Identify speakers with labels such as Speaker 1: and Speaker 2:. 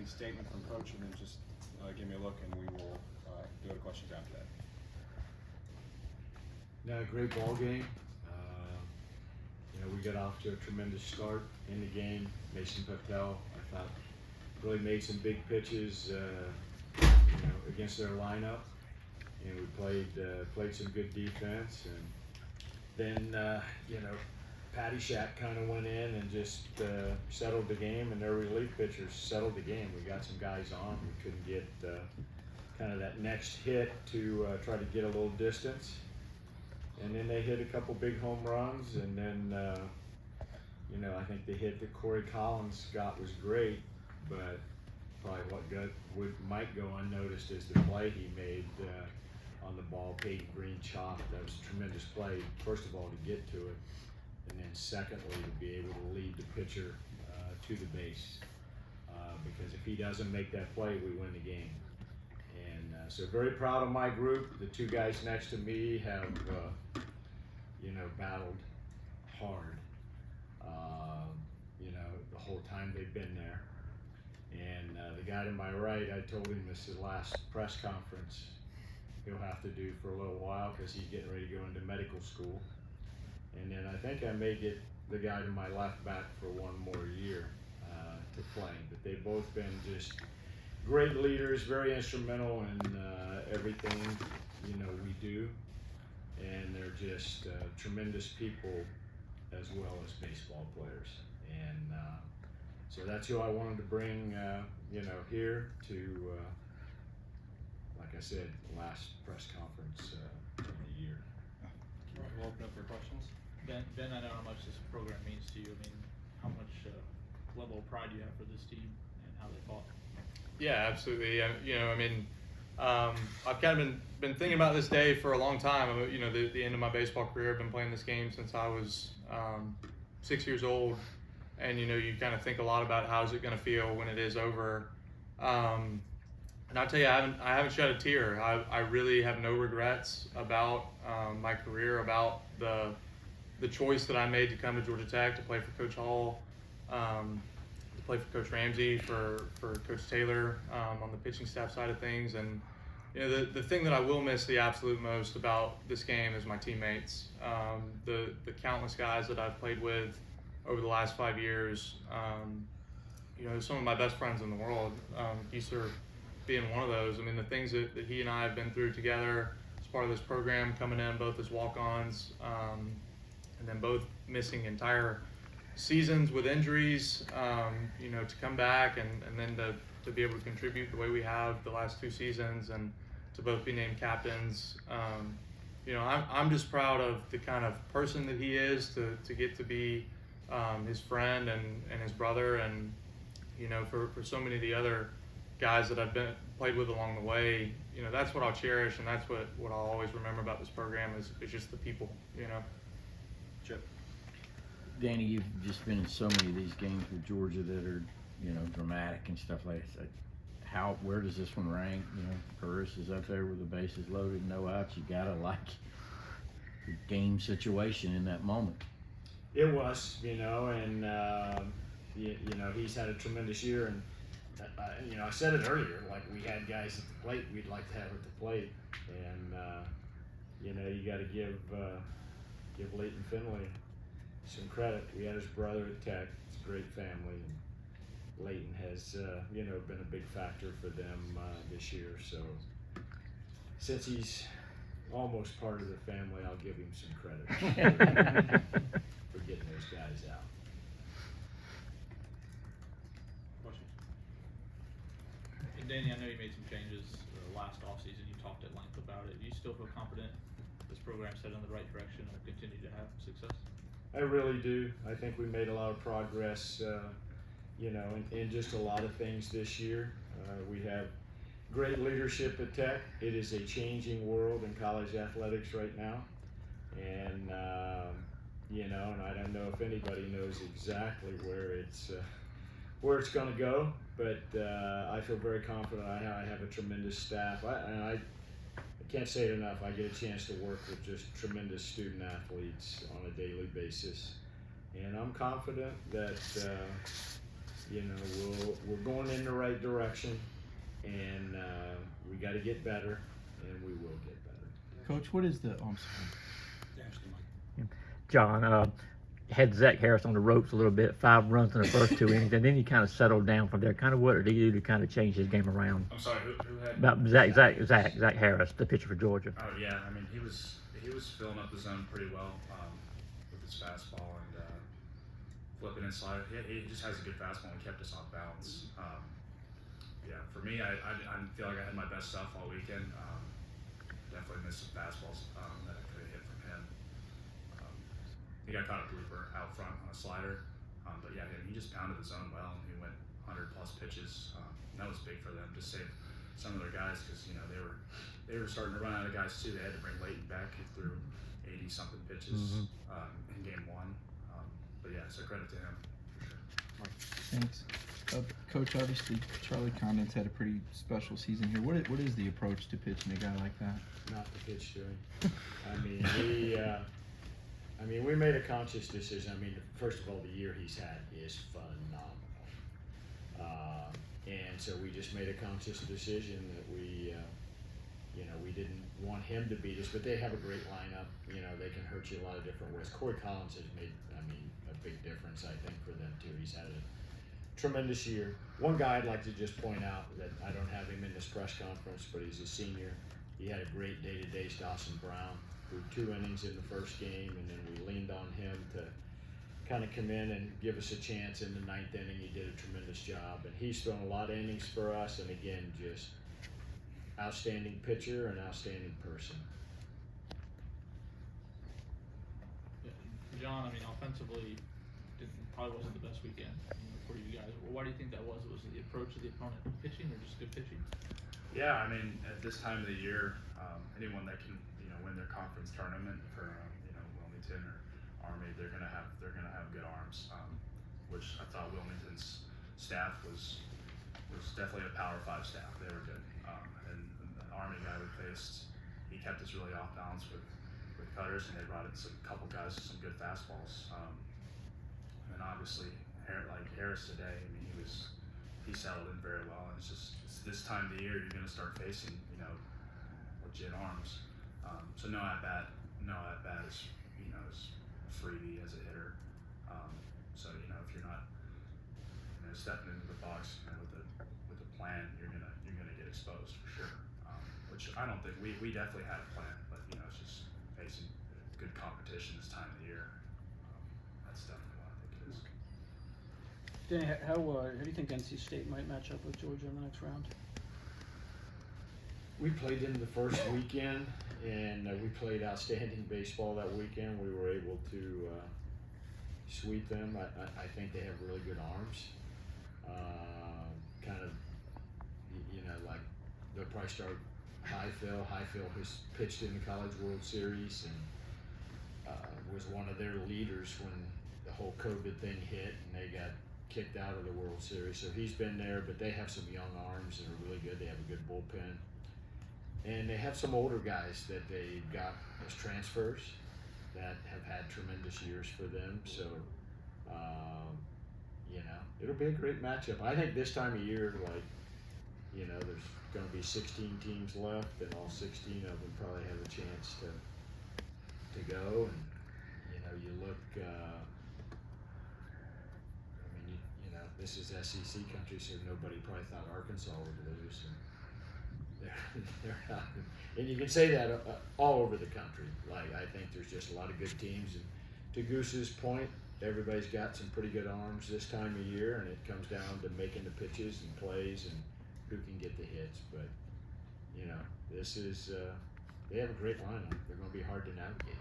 Speaker 1: opening statement from Coach, and then just give me a look, and we will go to questions after that.
Speaker 2: No, great ball game. We got off to a tremendous start in the game. Mason Patel, I thought, really made some big pitches, against their lineup, and we played some good defense. And then, Patty Shack kind of went in and just settled the game, and their relief pitchers settled the game. We got some guys on. We couldn't get kind of that next hit to try to get a little distance. And then they hit a couple big home runs, and then, I think the hit that Corey Collins got was great, but probably what might go unnoticed is the play he made on the ball. Peyton Green chopped. That was a tremendous play, first of all, to get to it, and then secondly, to be able to lead the pitcher to the base. Because if he doesn't make that play, we win the game. And so very proud of my group. The two guys next to me have, battled hard, the whole time they've been there. And the guy to my right, I told him this is the last press conference he'll have to do for a little while because he's getting ready to go into medical school. And then I think I may get the guy to my left back for one more year to play. But they've both been just great leaders, very instrumental in everything we do, and they're just tremendous people as well as baseball players. And so that's who I wanted to bring here to, like I said, the last press conference of the year.
Speaker 1: All right, we'll open up for questions.
Speaker 3: Ben, I know how much this program means to you. I mean, how much level of pride do you have for this team and how they fought?
Speaker 4: Yeah, absolutely. I've kind of been thinking about this day for a long time. The end of my baseball career, I've been playing this game since I was 6 years old, and you kind of think a lot about how's it going to feel when it is over. And I'll tell you, I haven't shed a tear. I really have no regrets about my career, about the choice that I made to come to Georgia Tech to play for Coach Hall, to play for Coach Ramsey, for Coach Taylor on the pitching staff side of things. And the thing that I will miss the absolute most about this game is my teammates, the countless guys that I've played with over the last 5 years. Some of my best friends in the world. Geeser being one of those. I mean, the things that he and I have been through together as part of this program, coming in both as walk-ons, and then both missing entire seasons with injuries, to come back and then to be able to contribute the way we have the last 2 seasons and to both be named captains. I'm just proud of the kind of person that he is to get to be his friend and his brother, and for so many of the other guys that I've played with along the way, that's what I'll cherish, and that's what I'll always remember about this program is just the people,
Speaker 1: Chip.
Speaker 5: Danny, you've just been in so many of these games with Georgia that are, dramatic and stuff like that. Where does this one rank? Burris is up there with the bases loaded, no outs. You gotta like the game situation in that moment.
Speaker 2: It was, and he's had a tremendous year, and I said it earlier, like we had guys at the plate we'd like to have at the plate, and you got to give Leighton Finley some credit. We had his brother at Tech. It's a great family, and Leighton has been a big factor for them this year. So since he's almost part of the family, I'll give him some credit for getting those guys out.
Speaker 1: Questions?
Speaker 3: And Danny, I know you made some changes last offseason. You talked at length about it. Do you still feel confident this program's headed in the right direction and will continue to have success?
Speaker 2: I really do. I think we made a lot of progress, in just a lot of things this year. We have great leadership at Tech. It is a changing world in college athletics right now. And, and I don't know if anybody knows exactly where it's going to go, but I feel very confident. I have a tremendous staff. I can't say it enough. I get a chance to work with just tremendous student athletes on a daily basis. And I'm confident that, you know, we're going in the right direction, and we got to get better, and we will get better.
Speaker 6: Coach, what is the? Oh, I'm sorry.
Speaker 7: John, had Zach Harris on the ropes a little bit, 5 runs in the first 2 innings, and then he kind of settled down from there. Kind of what did he do to kind of change his game around?
Speaker 8: I'm sorry, who had?
Speaker 7: About Zach Harris, the pitcher for Georgia.
Speaker 8: Oh yeah, I mean he was filling up the zone pretty well with his fastball and flipping and sliding. He just has a good fastball and kept us off balance. Yeah, for me, I feel like I had my best stuff all weekend. Definitely missed some fastballs that I could have hit from him. I think I caught a blooper out front on a slider, but yeah, he just pounded the zone well, and he went 100+ pitches. And that was big for them to save some of their guys because you know they were starting to run out of guys too. They had to bring Leighton back. He threw 80-something pitches in game 1. But yeah, so credit to him for sure.
Speaker 6: Thanks. Coach, obviously Charlie Condon's had a pretty special season here. What is the approach to pitching a guy like that?
Speaker 2: Not to pitch to him. I mean, we made a conscious decision. I mean, first of all, the year he's had is phenomenal. And so we just made a conscious decision that we didn't want him to beat us, but they have a great lineup. You know, they can hurt you a lot of different ways. Corey Collins has made, a big difference, I think, for them too. He's had a tremendous year. One guy I'd like to just point out that I don't have him in this press conference, but he's a senior. He had a great day-to-day, Dawson Brown. Threw 2 innings in the first game, and then we leaned on him to kind of come in and give us a chance in the 9th inning. He did a tremendous job, and he's thrown a lot of innings for us, and again, just outstanding pitcher and outstanding person.
Speaker 3: Yeah, John, offensively, probably wasn't the best weekend for you guys. Well, why do you think that was? Was it the approach of the opponent pitching, or just good pitching?
Speaker 8: Yeah, I mean, at this time of the year, anyone that can, win their conference tournament for, Wilmington or Army, they're gonna have good arms. Which I thought Wilmington's staff was definitely a Power 5 staff. They were good. And the Army guy we faced, he kept us really off balance with cutters, and they brought in some couple guys with some good fastballs. And obviously, like Harris today, he settled in very well. And it's this time of the year you're going to start facing, legit arms. So no at bat is freebie as a hitter. So if you're not stepping into the box with a plan, you're gonna get exposed for sure. Which I don't think we definitely had a plan, but it's just facing good competition this time of the year. That's definitely what I think it is.
Speaker 9: Danny, how do you think NC State might match up with Georgia in the next round?
Speaker 2: We played them the first weekend, and we played outstanding baseball that weekend. We were able to sweep them. I think they have really good arms. Like they'll probably start Highfield. Highfield has pitched in the College World Series and was one of their leaders when the whole COVID thing hit and they got kicked out of the World Series. So he's been there, but they have some young arms that are really good. They have a good bullpen. And they have some older guys that they got as transfers that have had tremendous years for them. So, it'll be a great matchup. I think this time of year, there's going to be 16 teams left, and all 16 of them probably have a chance to go. And, you look, this is SEC country, so nobody probably thought Arkansas would lose. And they're not. And you can say that all over the country. I think there's just a lot of good teams. And to Goose's point, everybody's got some pretty good arms this time of year, and it comes down to making the pitches and plays and who can get the hits. But, this is, they have a great lineup. They're going to be hard to navigate.